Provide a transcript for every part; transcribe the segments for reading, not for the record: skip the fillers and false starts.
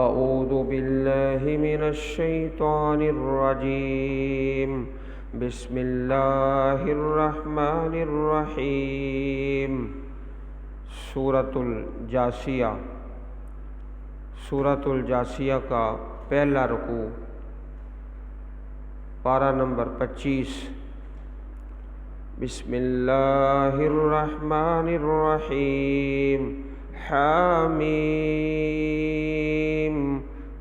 أعوذ بالله من الشيطان الرجيم بسم الله الرحمن الرحیم۔ سورۃ الجاثیہ، سورۃ الجاثیہ کا پہلا رکوع، پارہ نمبر 25۔ بسم اللہ الرحمن الرحیم۔ حامیم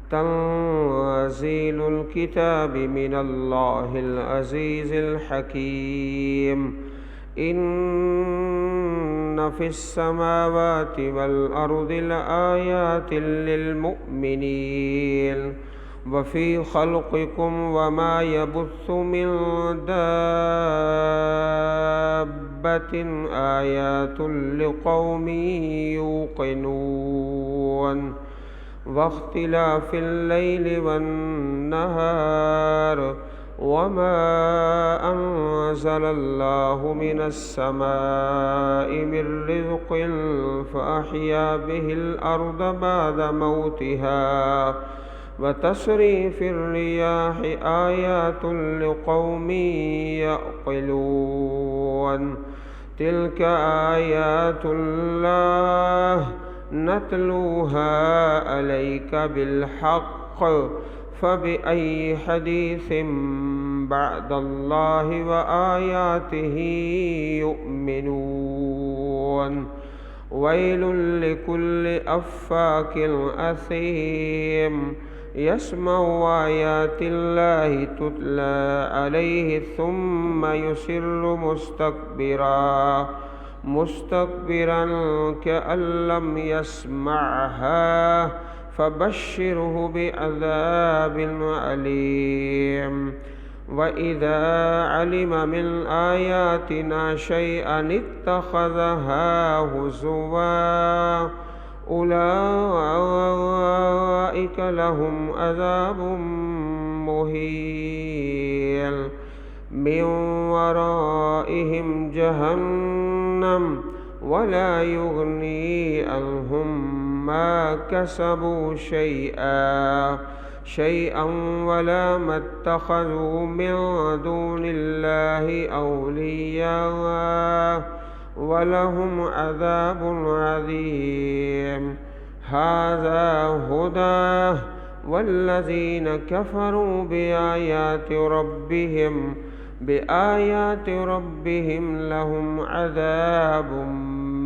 تنزیل الکتاب من اللہ العزیز الحکیم۔ ان فی السماوات والارض لآیات للمؤمنین وفی خلقکم وما یبث من دابۃ آیات لقوم یوقنون واختلاف اللیل والنہار وما انزل اللہ من السماء من رزق فأحیا به الارض بعد موتها وتصریف الریاح آیات لقوم یعقلون۔ تلک آیات اللہ نتلوها علیک بالحق فبأي حدیث بعد اللہ وآیاتہ یؤمنون۔ ویل لکل افاک اثیم یسمع آیات اللہ تتلی علیہ ثم یصر مستکبرا کأن لم یسمعها فبشرہ بعذاب علیم۔ وَإِذَا عَلِمَ مِنْ آيَاتِنَا شَيْئًا اتَّخَذَهَا هُزُوًا أُولَئِكَ لَهُمْ عَذَابٌ مُهِينٌ مِّن وَرَائِهِمْ جَهَنَّمُ وَلَا يُغْنِي عَنْهُمْ مَا كَسَبُوا شيئا ولا ما اتخذوا من دون الله أولياء ولهم عذاب عظيم۔ هذا هدى والذين كفروا بآيات ربهم لهم عذاب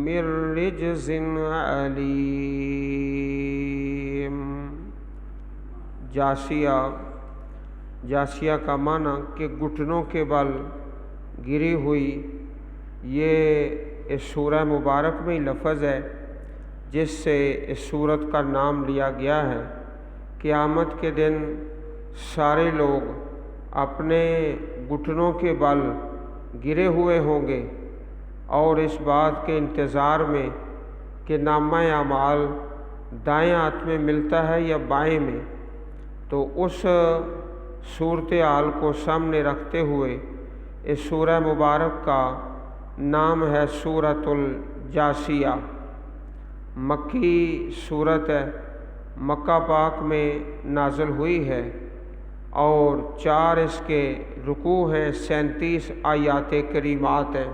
من رجز علیم۔ جاثیہ کا معنی کہ گھٹنوں کے بل گری ہوئی، یہ اس سورہ مبارک میں ہی لفظ ہے جس سے اس سورت کا نام لیا گیا ہے۔ قیامت کے دن سارے لوگ اپنے گھٹنوں کے بل گرے ہوئے ہوں گے اور اس بات کے انتظار میں کہ نامہ اعمال دائیں ہاتھ میں ملتا ہے یا بائیں میں، تو اس صورتحال کو سامنے رکھتے ہوئے اس سورہ مبارک کا نام ہے سورۃ الجاثیہ۔ مکی سورت ہے، مکہ پاک میں نازل ہوئی ہے اور 4 اس کے رکوع ہیں، 37 آیات کریمات ہیں۔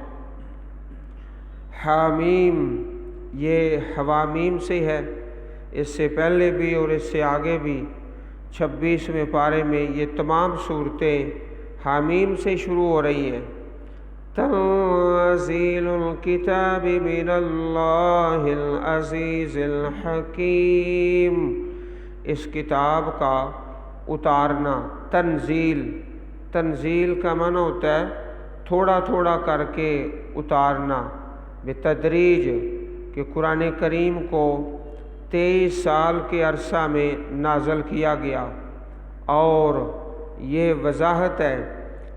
حامیم، یہ حوامیم سے ہے، اس سے پہلے بھی اور اس سے آگے بھی 26ویں پارے میں یہ تمام صورتیں حامیم سے شروع ہو رہی ہیں۔ تنزیل الکتاب من اللہ العزیز الحکیم، اس کتاب کا اتارنا۔ تنزیل کا معنی ہوتا ہے تھوڑا تھوڑا کر کے اتارنا، بتدریج، کہ قرآن کریم کو 23 سال کے عرصہ میں نازل کیا گیا، اور یہ وضاحت ہے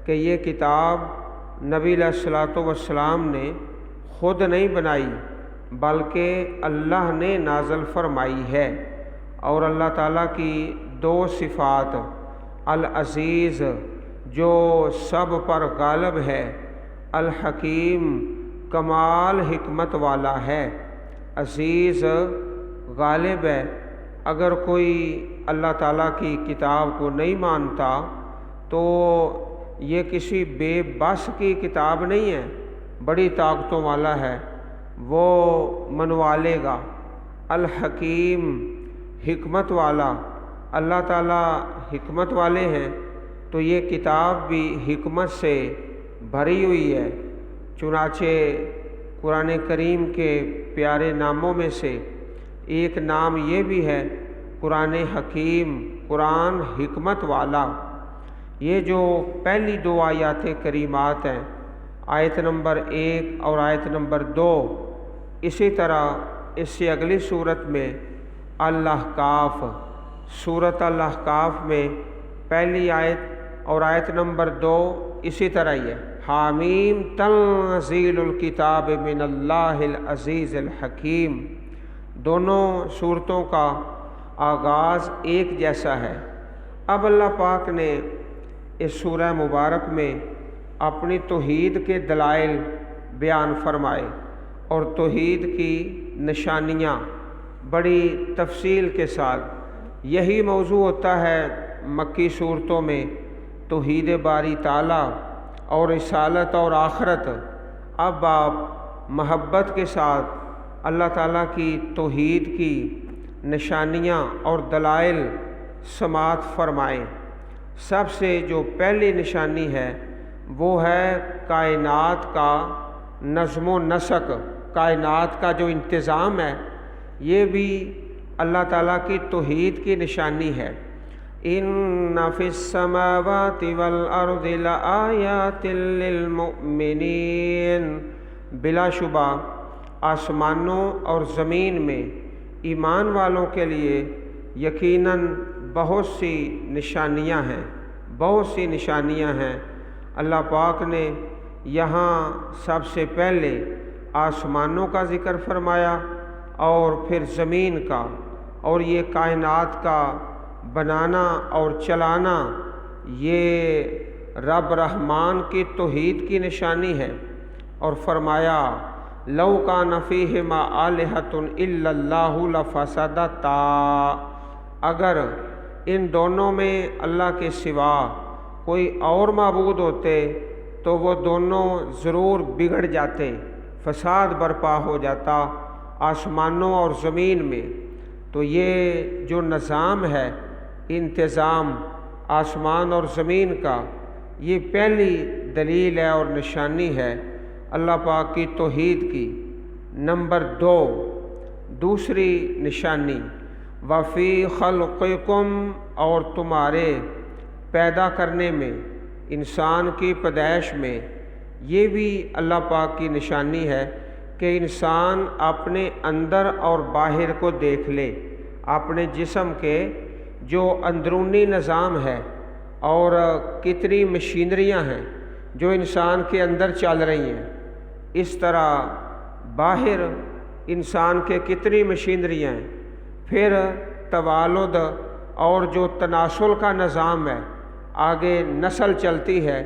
کہ یہ کتاب نبی علیہ الصلوۃ والسلام نے خود نہیں بنائی بلکہ اللہ نے نازل فرمائی ہے۔ اور اللہ تعالیٰ کی 2 صفات، العزیز جو سب پر غالب ہے، الحکیم کمال حکمت والا ہے، عزیز غالب ہے، اگر کوئی اللہ تعالیٰ کی کتاب کو نہیں مانتا تو یہ کسی بے بس کی کتاب نہیں ہے، بڑی طاقتوں والا ہے، وہ منوا لے گا۔ الحکیم، حکمت والا، اللہ تعالیٰ حکمت والے ہیں، تو یہ کتاب بھی حکمت سے بھری ہوئی ہے۔ چنانچہ قرآن کریم کے پیارے ناموں میں سے ایک نام یہ بھی ہے قرآن حکیم، قرآن حکمت والا۔ یہ جو پہلی دو آیات کریمات ہیں، آیت نمبر 1 اور آیت نمبر 2، اسی طرح اس سے اگلی صورت میں الاحقاف، سورۃ الاحقاف میں پہلی آیت اور آیت نمبر 2 اسی طرح ہی ہے، حامیم تنزیل الکتاب من اللہ العزیز الحکیم۔ دونوں صورتوں کا آغاز ایک جیسا ہے۔ اب اللہ پاک نے اس سورہ مبارک میں اپنی توحید کے دلائل بیان فرمائے اور توحید کی نشانیاں بڑی تفصیل کے ساتھ۔ یہی موضوع ہوتا ہے مکی صورتوں میں، توحید باری تعالیٰ اور رسالت اور آخرت۔ اب آپ محبت کے ساتھ اللہ تعالیٰ کی توحید کی نشانیاں اور دلائل سماعت فرمائیں۔ سب سے جو پہلی نشانی ہے وہ ہے کائنات کا نظم و نسق، کائنات کا جو انتظام ہے، یہ بھی اللہ تعالیٰ کی توحید کی نشانی ہے۔ ان فی السماوات والارض لآیات للمؤمنین، بلا شبہ آسمانوں اور زمین میں ایمان والوں کے لیے یقیناً بہت سی نشانیاں ہیں، بہت سی نشانیاں ہیں۔ اللہ پاک نے یہاں سب سے پہلے آسمانوں کا ذکر فرمایا اور پھر زمین کا، اور یہ کائنات کا بنانا اور چلانا یہ رب رحمان کی توحید کی نشانی ہے، اور فرمایا لو کان فیہما آلہۃ الا اللہ لفسدتا، اگر ان دونوں میں اللہ کے سوا کوئی اور معبود ہوتے تو وہ دونوں ضرور بگڑ جاتے، فساد برپا ہو جاتا آسمانوں اور زمین میں۔ تو یہ جو نظام ہے، انتظام آسمان اور زمین کا، یہ پہلی دلیل ہے اور نشانی ہے اللہ پاک کی توحید کی۔ نمبر 2، دوسری نشانی، وفی خلقکم، اور تمہارے پیدا کرنے میں، انسان کی پیدائش میں، یہ بھی اللہ پاک کی نشانی ہے کہ انسان اپنے اندر اور باہر کو دیکھ لے، اپنے جسم کے جو اندرونی نظام ہے اور کتنی مشینریاں ہیں جو انسان کے اندر چل رہی ہیں، اس طرح باہر انسان کے کتنی مشینریاں ہیں، پھر توالد اور جو تناسل کا نظام ہے، آگے نسل چلتی ہے،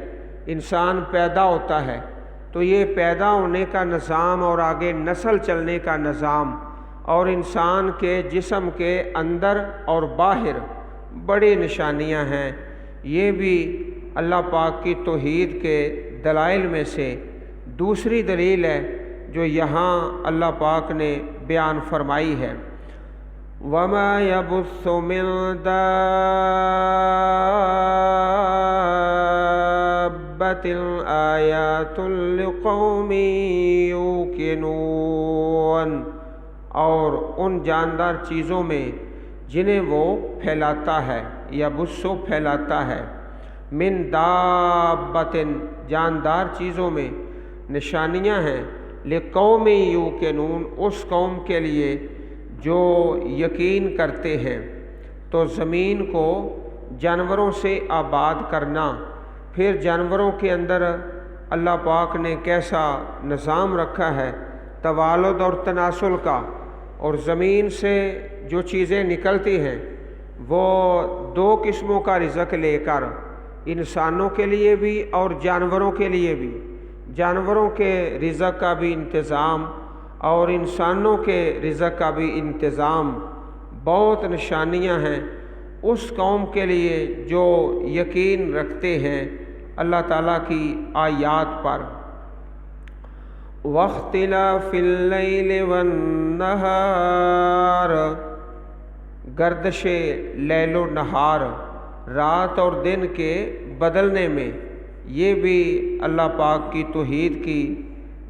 انسان پیدا ہوتا ہے، تو یہ پیدا ہونے کا نظام اور آگے نسل چلنے کا نظام اور انسان کے جسم کے اندر اور باہر بڑی نشانیاں ہیں۔ یہ بھی اللہ پاک کی توحید کے دلائل میں سے دوسری دلیل ہے جو یہاں اللہ پاک نے بیان فرمائی ہے۔ وَمَا يَبُثُّ مِن دَابَّةٍ آیَاتٌ لِقَوْمٍ یُوقِنُونَ، اور ان جاندار چیزوں میں جنہیں وہ پھیلاتا ہے، یبث پھیلاتا ہے، من دابۃ جاندار چیزوں میں نشانیاں ہیں، لقوم یوقنون اس قوم کے لیے جو یقین کرتے ہیں۔ تو زمین کو جانوروں سے آباد کرنا، پھر جانوروں کے اندر اللہ پاک نے کیسا نظام رکھا ہے توالد اور تناسل کا، اور زمین سے جو چیزیں نکلتی ہیں وہ دو قسموں کا رزق لے کر، انسانوں کے لیے بھی اور جانوروں کے لیے بھی، جانوروں کے رزق کا بھی انتظام اور انسانوں کے رزق کا بھی انتظام بہت نشانیاں ہیں اس قوم کے لیے جو یقین رکھتے ہیں اللہ تعالیٰ کی آیات پر۔ واختلاف اللیل والنہار، گردش لیل و نہار، رات اور دن کے بدلنے میں، یہ بھی اللہ پاک کی توحید کی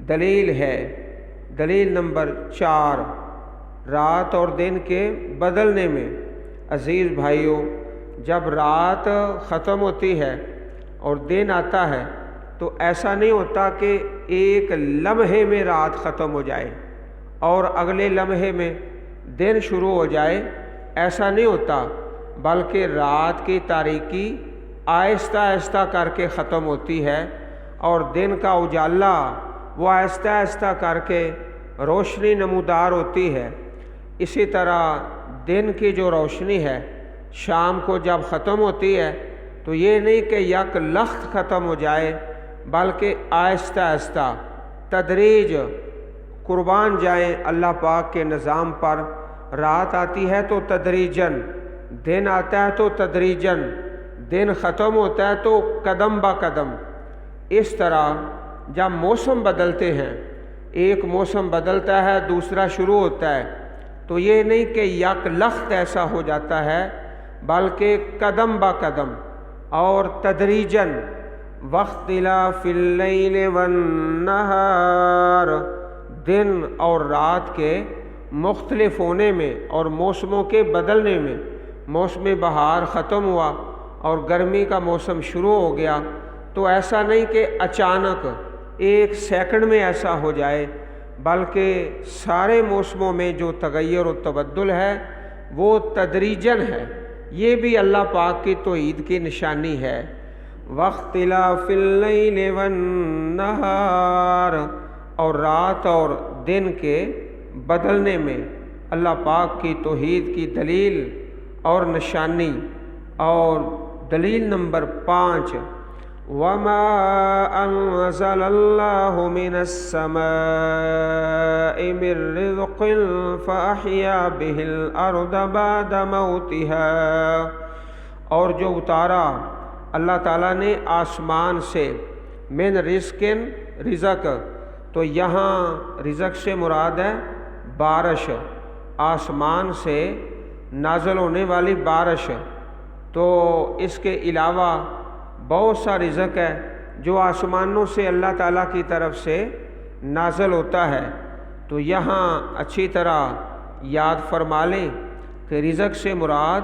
دلیل ہے۔ دلیل نمبر 4، رات اور دن کے بدلنے میں۔ عزیز بھائیوں، جب رات ختم ہوتی ہے اور دن آتا ہے تو ایسا نہیں ہوتا کہ ایک لمحے میں رات ختم ہو جائے اور اگلے لمحے میں دن شروع ہو جائے، ایسا نہیں ہوتا، بلکہ رات کی تاریکی آہستہ آہستہ کر کے ختم ہوتی ہے اور دن کا اجالا وہ آہستہ آہستہ کر کے روشنی نمودار ہوتی ہے۔ اسی طرح دن کی جو روشنی ہے شام کو جب ختم ہوتی ہے تو یہ نہیں کہ یک لخت ختم ہو جائے، بلکہ آہستہ آہستہ تدریج قربان جائیں اللہ پاک کے نظام پر۔ رات آتی ہے تو تدریجاً، دن آتا ہے تو تدریجاً، دن ختم ہوتا ہے تو قدم با قدم۔ اس طرح جب موسم بدلتے ہیں، ایک موسم بدلتا ہے دوسرا شروع ہوتا ہے، تو یہ نہیں کہ یک لخت ایسا ہو جاتا ہے، بلکہ قدم با قدم اور تدریجاً۔ واختلاف اللیل والنہار، دن اور رات کے مختلف ہونے میں اور موسموں کے بدلنے میں۔ موسم بہار ختم ہوا اور گرمی کا موسم شروع ہو گیا تو ایسا نہیں کہ اچانک ایک سیکنڈ میں ایسا ہو جائے، بلکہ سارے موسموں میں جو تغیر و تبدل ہے وہ تدریجاً ہے۔ یہ بھی اللہ پاک کی توحید کی نشانی ہے۔ واختلاف اللیل والنہار، اور رات اور دن کے بدلنے میں اللہ پاک کی توحید کی دلیل اور نشانی۔ اور دلیل نمبر 5، وَمَا أَنزَلَ اللَّهُ مِنَ السَّمَاءِ مِن رِّزْقٍ فَأَحْيَا بِهِ الْأَرْضَ بَعْدَ مَوْتِهَا، اور جو اتارا اللہ تعالیٰ نے آسمان سے، من رزق، رزق، تو یہاں رزق سے مراد ہے بارش، آسمان سے نازل ہونے والی بارش۔ تو اس کے علاوہ بہت سا رزق ہے جو آسمانوں سے اللہ تعالیٰ کی طرف سے نازل ہوتا ہے۔ تو یہاں اچھی طرح یاد فرما لیں کہ رزق سے مراد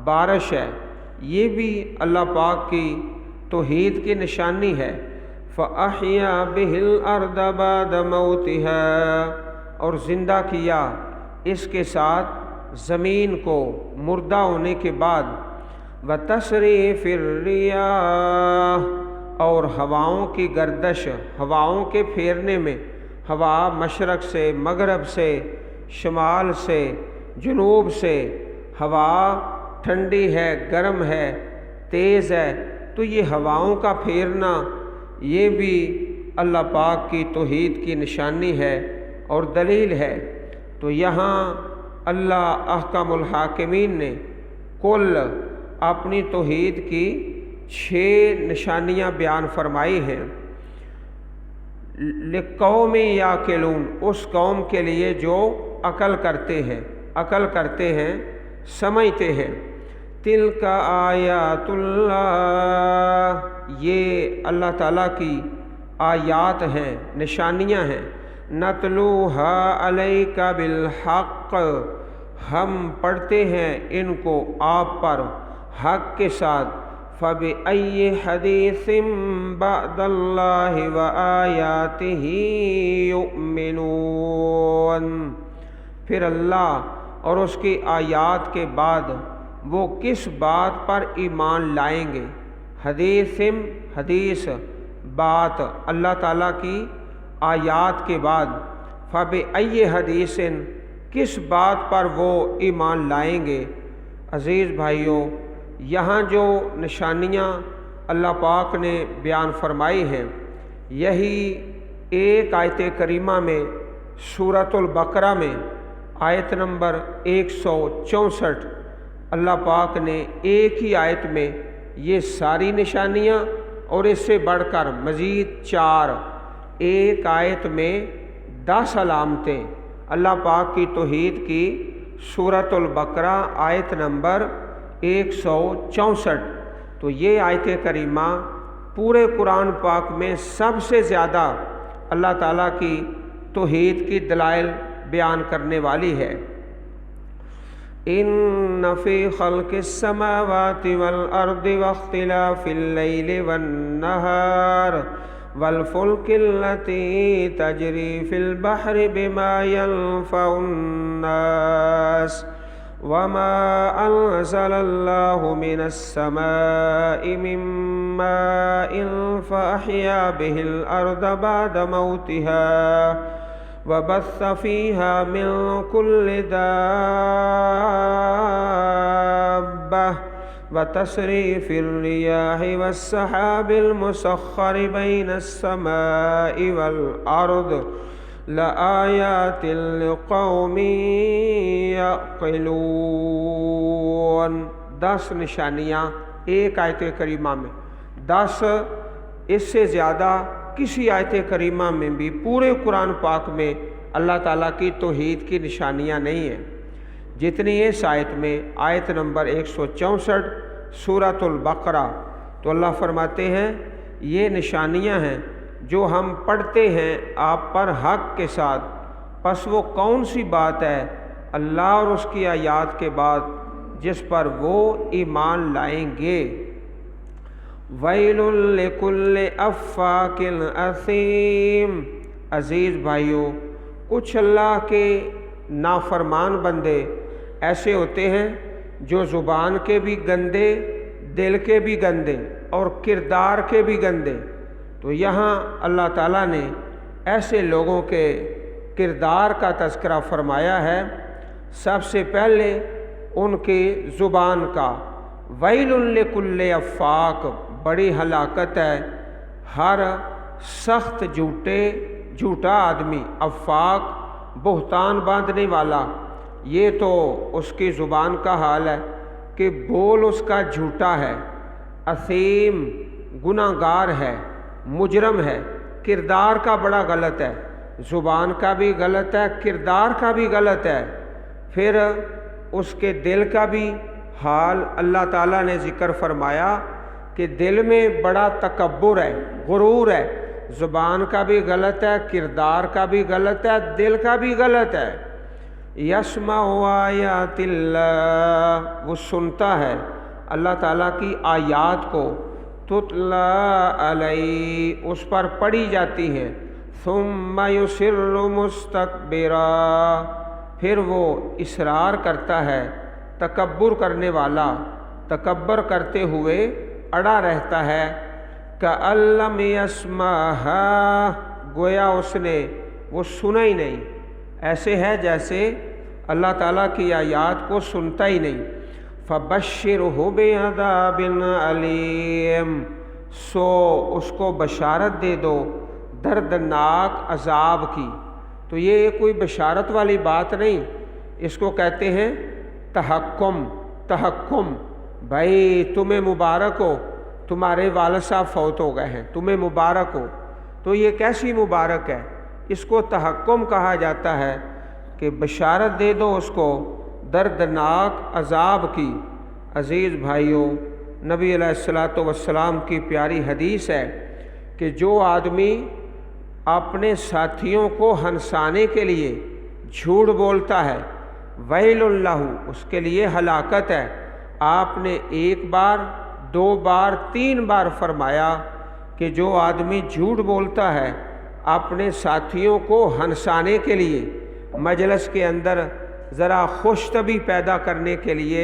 بارش ہے، یہ بھی اللہ پاک کی توحید کی نشانی ہے۔ فَأَحْيَا بِهِ الْأَرْضَ بَعْدَ مَوْتِهَا، اور زندہ کیا اس کے ساتھ زمین کو مردہ ہونے کے بعد۔ وَتَصْرِيفِ الرِّيَاحِ، اور ہواؤں کی گردش، ہواؤں کے پھیرنے میں، ہوا مشرق سے، مغرب سے، شمال سے، جنوب سے، ہوا ٹھنڈی ہے، گرم ہے، تیز ہے، تو یہ ہواؤں کا پھیرنا یہ بھی اللہ پاک کی توحید کی نشانی ہے اور دلیل ہے۔ تو یہاں اللہ احکم الحاکمین نے کل اپنی توحید کی 6 نشانیاں بیان فرمائی ہیں۔ لِقَوْمٍ یَعْقِلُونَ، اس قوم کے لیے جو عقل کرتے ہیں، عقل کرتے ہیں، سمجھتے ہیں۔ تِلْکَ آیاتُ اللہ، یہ اللہ تعالیٰ کی آیات ہیں، نشانیاں ہیں۔ نَتْلُوہَا عَلَيْكَ بِالْحَقِّ، ہم پڑھتے ہیں ان کو آپ پر حق کے ساتھ۔ فَبِأَيِّ حَدِيثٍ بَعْدَ اللَّهِ وَآيَاتِهِ يُؤْمِنُونَ، پھر اللہ اور اس کی آیات کے بعد وہ کس بات پر ایمان لائیں گے؟ حدیث، حدیث، بات، اللہ تعالیٰ کی آیات کے بعد۔ فَبِأَيِّ حَدِيثٍ، کس بات پر وہ ایمان لائیں گے؟ عزیز بھائیوں، یہاں جو نشانیاں اللہ پاک نے بیان فرمائی ہیں، یہی ایک آیت کریمہ میں سورۃ البقرہ میں آیت نمبر 164 اللہ پاک نے ایک ہی آیت میں یہ ساری نشانیاں اور اس سے بڑھ کر مزید 4 ایک آیت میں 10 علامتیں اللہ پاک کی توحید کی سورۃ البقرہ آیت نمبر 164۔ تو یہ آیت کریمہ پورے قرآن پاک میں سب سے زیادہ اللہ تعالیٰ کی توحید کی دلائل بیان کرنے والی ہے۔ ان فی خلق السماوات والارض واختلاف اللیل والنہار والفلک التي تجری فی البحر بما ينفع الناس وما انزل اللہ من السماء من ماء فأحیا به الارض بعد موتها وبث فيها من كل دابة وتصريف الرياح والسحاب المسخر بين السماء والأرض لآيات لقوم يعقلون۔ 10 نشانیاں ایک آیت کریمہ میں، 10 اس سے زیادہ کسی آیت کریمہ میں بھی پورے قرآن پاک میں اللہ تعالیٰ کی توحید کی نشانیاں نہیں ہیں جتنی اس آیت میں، آیت نمبر 164 سورۃ البقرہ۔ تو اللہ فرماتے ہیں یہ نشانیاں ہیں جو ہم پڑھتے ہیں آپ پر حق کے ساتھ، پس وہ کون سی بات ہے اللہ اور اس کی آیات کے بعد جس پر وہ ایمان لائیں گے۔ ویل لکل افاک اثیم۔ عزیز بھائیوں، کچھ اللہ کے نافرمان بندے ایسے ہوتے ہیں جو زبان کے بھی گندے، دل کے بھی گندے اور کردار کے بھی گندے۔ تو یہاں اللہ تعالیٰ نے ایسے لوگوں کے کردار کا تذکرہ فرمایا ہے۔ سب سے پہلے ان کی زبان کا، ویل لکل افاک، بڑی ہلاکت ہے ہر سخت جھوٹا آدمی، افاک بہتان باندھنے والا۔ یہ تو اس کی زبان کا حال ہے کہ بول اس کا جھوٹا ہے، اثیم گناہ گار ہے، مجرم ہے، کردار کا بڑا غلط ہے، زبان کا بھی غلط ہے، کردار کا بھی غلط ہے، پھر اس کے دل کا بھی حال اللہ تعالیٰ نے ذکر فرمایا کہ دل میں بڑا تکبر ہے، غرور ہے، زبان کا بھی غلط ہے، کردار کا بھی غلط ہے، دل کا بھی غلط ہے۔ یسمع آیات اللہ، وہ سنتا ہے اللہ تعالیٰ کی آیات کو، تتلی علیہ، اس پر پڑھی جاتی ہیں، ثم یصر مستکبرا، پھر وہ اصرار کرتا ہے، تکبر کرنے والا تکبر کرتے ہوئے اڑا رہتا ہے، کأن لم یسمعھا، گویا اس نے وہ سنا ہی نہیں، ایسے ہے جیسے اللہ تعالیٰ کی آیات کو سنتا ہی نہیں۔ فبشرہ بعذاب علیم، سو اس کو بشارت دے دو دردناک عذاب کی۔ تو یہ کوئی بشارت والی بات نہیں، اس کو کہتے ہیں تحکم۔ بھائی تمہیں مبارک ہو، تمہارے والد صاحب فوت ہو گئے ہیں، تمہیں مبارک ہو۔ تو یہ کیسی مبارک ہے؟ اس کو تحکم کہا جاتا ہے کہ بشارت دے دو اس کو دردناک عذاب کی۔ عزیز بھائیوں، نبی علیہ الصلوۃ والسلام کی پیاری حدیث ہے کہ جو آدمی اپنے ساتھیوں کو ہنسانے کے لیے جھوٹ بولتا ہے، ویل اللہ، اس کے لیے ہلاکت ہے۔ آپ نے 1 بار 2 بار 3 بار فرمایا کہ جو آدمی جھوٹ بولتا ہے اپنے ساتھیوں کو ہنسانے کے لیے، مجلس کے اندر ذرا خوش طبعی پیدا کرنے کے لیے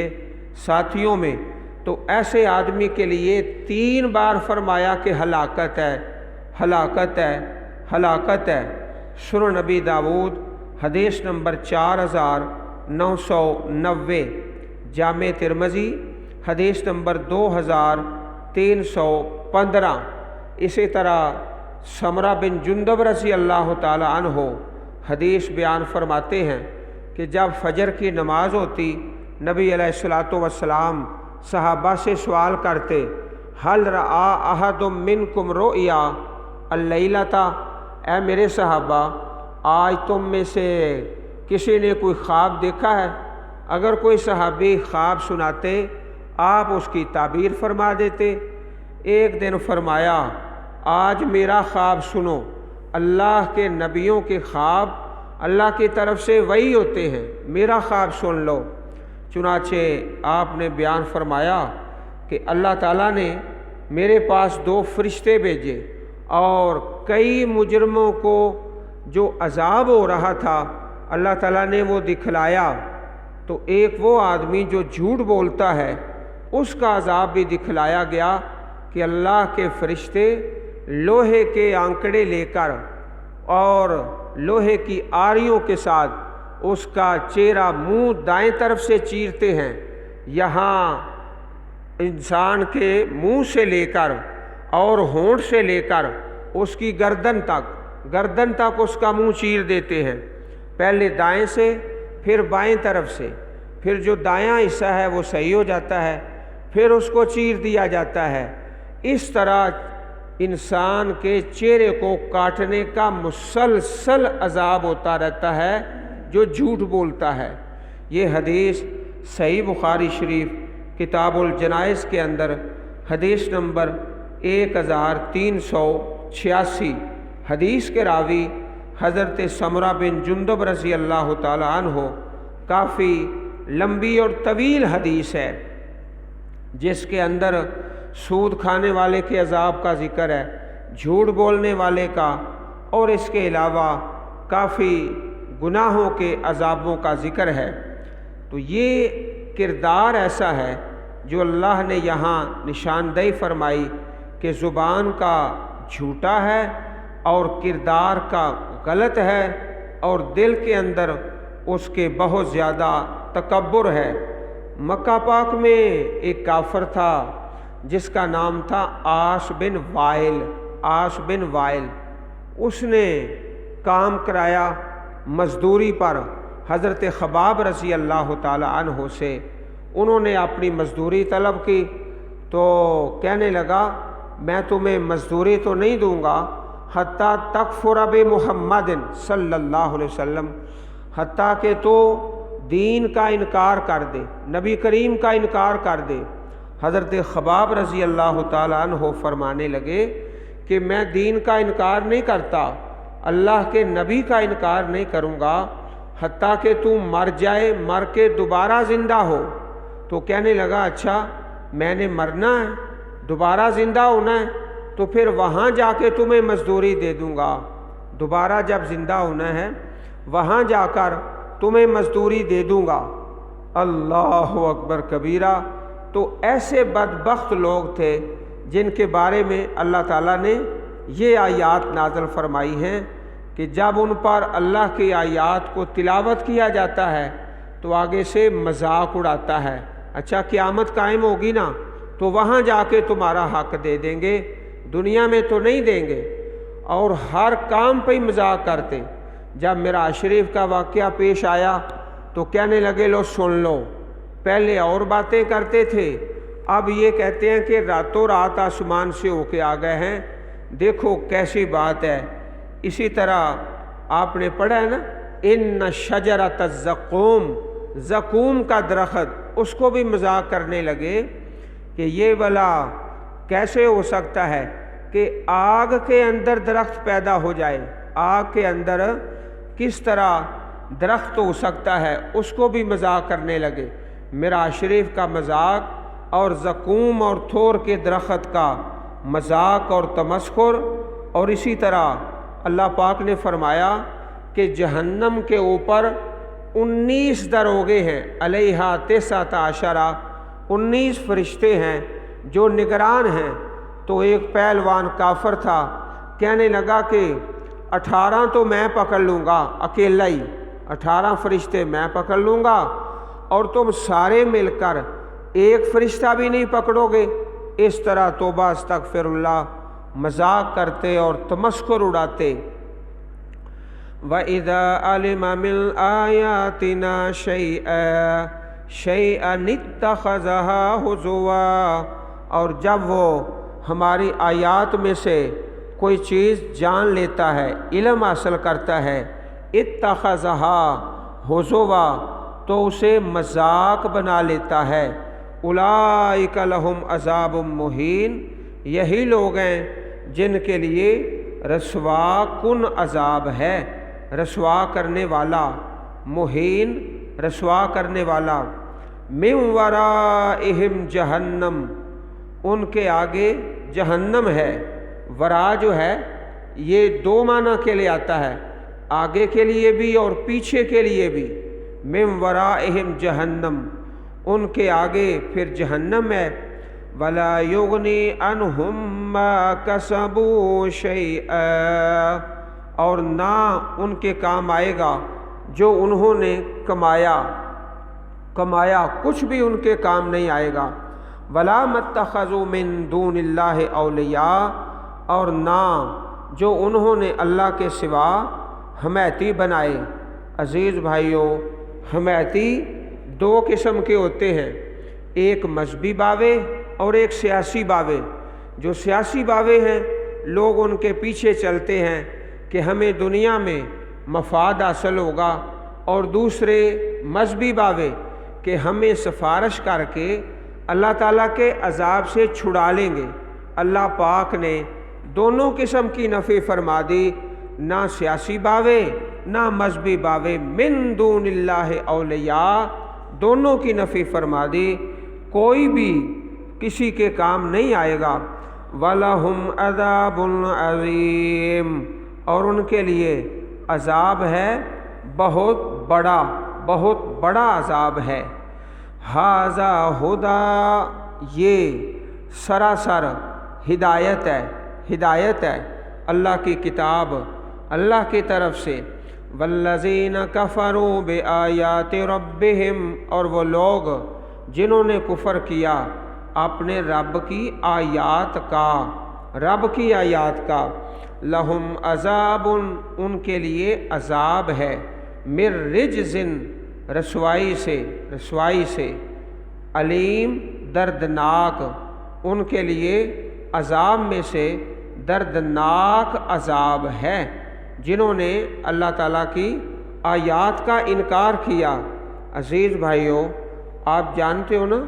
ساتھیوں میں، تو ایسے آدمی کے لیے 3 بار فرمایا کہ ہلاکت ہے، ہلاکت ہے، ہلاکت ہے۔ سنن نبی داؤد حدیث نمبر 4990، جامع ترمذی حدیث نمبر 2315۔ اسی طرح سمرہ بن جندب رضی اللہ تعالی عنہ حدیث بیان فرماتے ہیں کہ جب فجر کی نماز ہوتی نبی علیہ الصلوۃ والسلام صحابہ سے سوال کرتے حل رآ احد منکم رؤیا اللیلۃ، اے میرے صحابہ آج تم میں سے کسی نے کوئی خواب دیکھا ہے؟ اگر کوئی صحابی خواب سناتے آپ اس کی تعبیر فرما دیتے۔ ایک دن فرمایا آج میرا خواب سنو، اللہ کے نبیوں کے خواب اللہ کی طرف سے وحی ہوتے ہیں، میرا خواب سن لو۔ چنانچہ آپ نے بیان فرمایا کہ اللہ تعالیٰ نے میرے پاس 2 فرشتے بھیجے اور کئی مجرموں کو جو عذاب ہو رہا تھا اللہ تعالیٰ نے وہ دکھلایا، تو ایک وہ آدمی جو جھوٹ بولتا ہے اس کا عذاب بھی دکھلایا گیا کہ اللہ کے فرشتے لوہے کے آنکڑے لے کر اور لوہے کی آریوں کے ساتھ اس کا چہرہ منہ دائیں طرف سے چیرتے ہیں، یہاں انسان کے منہ سے لے کر اور ہونٹ سے لے کر اس کی گردن تک اس کا منہ چیر دیتے ہیں، پہلے دائیں سے پھر بائیں طرف سے، پھر جو دایاں حصہ ہے وہ صحیح ہو جاتا ہے پھر اس کو چیر دیا جاتا ہے۔ اس طرح انسان کے چہرے کو کاٹنے کا مسلسل عذاب ہوتا رہتا ہے جو جھوٹ بولتا ہے۔ یہ حدیث صحیح بخاری شریف کتاب الجنائز کے اندر حدیث نمبر 1386، حدیث کے راوی حضرت سمرہ بن جندب رضی اللہ تعالیٰ عنہ، کافی لمبی اور طویل حدیث ہے جس کے اندر سود کھانے والے کے عذاب کا ذکر ہے، جھوٹ بولنے والے کا، اور اس کے علاوہ کافی گناہوں کے عذابوں کا ذکر ہے۔ تو یہ کردار ایسا ہے جو اللہ نے یہاں نشاندہی فرمائی کہ زبان کا جھوٹا ہے اور کردار کا غلط ہے اور دل کے اندر اس کے بہت زیادہ تکبر ہے۔ مکہ پاک میں ایک کافر تھا جس کا نام تھا عاص بن وائل، اس نے کام کرایا مزدوری پر حضرت خباب رضی اللہ تعالی عنہ سے، انہوں نے اپنی مزدوری طلب کی تو کہنے لگا میں تمہیں مزدوری تو نہیں دوں گا حتیٰ تکفر بمحمد صلی اللہ علیہ وسلم، حتیٰ کہ تو دین کا انکار کر دے، نبی کریم کا انکار کر دے۔ حضرت خباب رضی اللہ تعالیٰ عنہ فرمانے لگے کہ میں دین کا انکار نہیں کرتا، اللہ کے نبی کا انکار نہیں کروں گا حتیٰ کہ تم مر جائے، مر کے دوبارہ زندہ ہو۔ تو کہنے لگا اچھا میں نے مرنا ہے، دوبارہ زندہ ہونا ہے، تو پھر وہاں جا کے تمہیں مزدوری دے دوں گا، دوبارہ جب زندہ ہونا ہے وہاں جا کر تمہیں مزدوری دے دوں گا۔ اللہ اکبر کبیرہ۔ تو ایسے بدبخت لوگ تھے جن کے بارے میں اللہ تعالیٰ نے یہ آیات نازل فرمائی ہیں کہ جب ان پر اللہ کی آیات کو تلاوت کیا جاتا ہے تو آگے سے مذاق اڑاتا ہے، اچھا قیامت قائم ہوگی نا تو وہاں جا کے تمہارا حق دے دیں گے، دنیا میں تو نہیں دیں گے، اور ہر کام پہ ہی مذاق کرتے۔ جب معراج شریف کا واقعہ پیش آیا تو کہنے لگے لو سن لو، پہلے اور باتیں کرتے تھے، اب یہ کہتے ہیں کہ راتوں رات آسمان سے ہو کے آ گئے ہیں، دیکھو کیسی بات ہے۔ اسی طرح آپ نے پڑھا ہے نا ان شجرۃ الزقوم، زقوم کا درخت، اس کو بھی مذاق کرنے لگے کہ یہ بلا کیسے ہو سکتا ہے کہ آگ کے اندر درخت پیدا ہو جائے، آگ کے اندر کس طرح درخت ہو سکتا ہے، اس کو بھی مذاق کرنے لگے۔ معراج شریف کا مذاق اور زقوم اور تھور کے درخت کا مذاق اور تمسخر، اور اسی طرح اللہ پاک نے فرمایا کہ جہنم کے اوپر 19 دروگے ہیں، علیہا 19 19 فرشتے ہیں جو نگران ہیں۔ تو ایک پہلوان کافر تھا، کہنے لگا کہ 18 تو میں پکڑ لوں گا اکیلا ہی، 18 فرشتے میں پکڑ لوں گا اور تم سارے مل کر ایک فرشتہ بھی نہیں پکڑو گے۔ اس طرح توبہ استغفر اللہ مذاق کرتے اور تمسخر اڑاتے۔ وَإِذَا عَلِمَ مِنْ آيَاتِنَا شَيْئًا اتَّخَذَهَا هُزُوًا، اور جب وہ ہماری آیات میں سے کوئی چیز جان لیتا ہے، علم حاصل کرتا ہے، اتَّخَذَهَا هُزُوًا، تو اسے مذاق بنا لیتا ہے۔ اولئک لہم عذاب مہین، یہی لوگ ہیں جن کے لیے رسوا کن عذاب ہے، رسوا کرنے والا، مہین رسوا کرنے والا۔ من ورائہم جہنم، ان کے آگے جہنم ہے۔ ورا جو ہے یہ دو معنی کے لیے آتا ہے، آگے کے لیے بھی اور پیچھے کے لیے بھی۔ من ورائہم جہنم، ان کے آگے پھر جہنم ہے۔ ولا یغنی عنہم ما کسبوا شیئا، اور نہ ان کے کام آئے گا جو انہوں نے کمایا کچھ بھی ان کے کام نہیں آئے گا۔ ولا متخذوا من دون اللہ اولیاء، اور نہ جو انہوں نے اللہ کے سوا حمیتی بنائے۔ عزیز بھائیو، حمیتی دو قسم کے ہوتے ہیں، ایک مذہبی باوے اور ایک سیاسی باوے۔ جو سیاسی باوے ہیں لوگ ان کے پیچھے چلتے ہیں کہ ہمیں دنیا میں مفاد حاصل ہوگا، اور دوسرے مذہبی باوے کہ ہمیں سفارش کر کے اللہ تعالیٰ کے عذاب سے چھڑا لیں گے۔ اللہ پاک نے دونوں قسم کی نفی فرما دی، نہ سیاسی باوے نہ مذہبی باوے، من دون اللہ اولیاء، دونوں کی نفی فرما دی، کوئی بھی کسی کے کام نہیں آئے گا۔ وَلَهُمْ عَذَابٌ عَظِيمٌ، اور ان کے لیے عذاب ہے بہت بڑا عذاب ہے۔ ھذا ھدیٰ، یہ سراسر ہدایت ہے، اللہ کی کتاب اللہ کی طرف سے۔ والذین کفروا بآیات ربہم، اور وہ لوگ جنہوں نے کفر کیا اپنے رب کی آیات کا، لہم عذاب، ان کے لیے عذاب ہے، من رجز، رسوائی سے، علیم، دردناک، ان کے لیے عذاب میں سے دردناک عذاب ہے جنہوں نے اللہ تعالیٰ کی آیات کا انکار کیا۔ عزیز بھائیو، آپ جانتے ہو نا،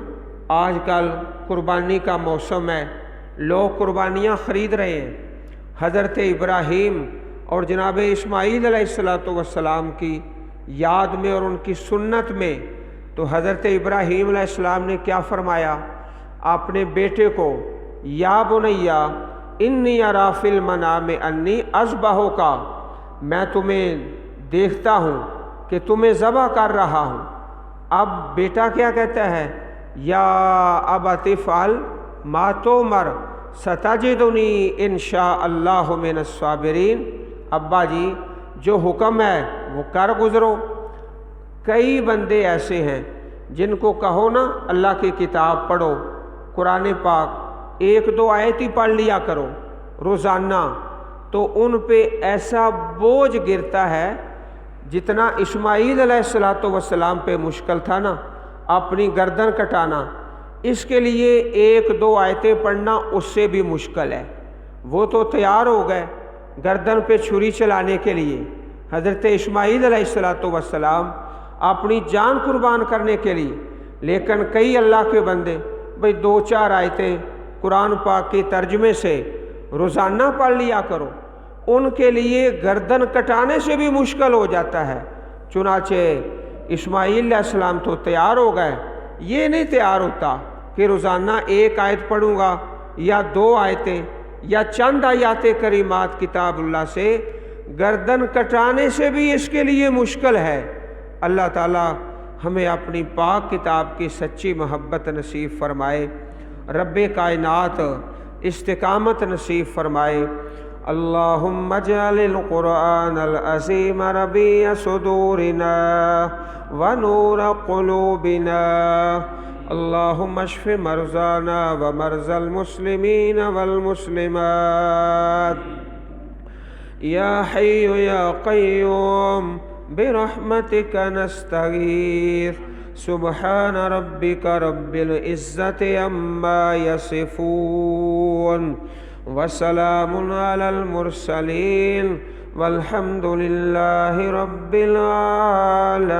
آج کل قربانی کا موسم ہے، لوگ قربانیاں خرید رہے ہیں۔ حضرت ابراہیم اور جناب اسماعیل علیہ السلام کی یاد میں اور ان کی سنت میں، تو حضرت ابراہیم علیہ السلام نے کیا فرمایا اپنے بیٹے کو، یا بنیا انی اری فی المنام انی اذبحک، میں تمہیں دیکھتا ہوں کہ تمہیں ذبح کر رہا ہوں۔ اب بیٹا کیا کہتا ہے، یا ابت افعل ما تؤمر ستجدنی ان شاء اللہ من الصابرین، ابا جی جو حکم ہے وہ کر گزرو۔ کئی بندے ایسے ہیں جن کو کہو نا اللہ کی کتاب پڑھو، قرآن پاک 1-2 آیت ہی پڑھ لیا کرو روزانہ، تو ان پہ ایسا بوجھ گرتا ہے جتنا اسماعیل علیہ السلام پہ مشکل تھا نا اپنی گردن کٹانا، اس کے لیے 1-2 آیتیں پڑھنا اس سے بھی مشکل ہے۔ وہ تو تیار ہو گئے گردن پہ چھری چلانے کے لیے، حضرت اسماعیل علیہ السلام اپنی جان قربان کرنے کے لیے، لیکن کئی اللہ کے بندے بھئی 2-4 آیتیں قرآن پاک کے ترجمے سے روزانہ پڑھ لیا کرو، ان کے لیے گردن کٹانے سے بھی مشکل ہو جاتا ہے۔ چنانچہ اسماعیل علیہ السلام تو تیار ہو گئے، یہ نہیں تیار ہوتا کہ روزانہ 1 آیت پڑھوں گا یا 2 آیتیں یا چند آیات کریمات کتاب اللہ سے، گردن کٹانے سے بھی اس کے لیے مشکل ہے۔ اللہ تعالی ہمیں اپنی پاک کتاب کی سچی محبت نصیب فرمائے، رب کائنات استقامت نصیب فرمائے۔ اللہم اجعل القرآن العظیم ربیع صدورنا ونور قلوبنا، اللہم اشف مرضانا ومرضى المسلمین والمسلمات، یا حی یا قیوم برحمتک نستغیث سبحان ربک رب العزت عما یصفون وسلام علی المرسلین والحمد للہ رب العالمین.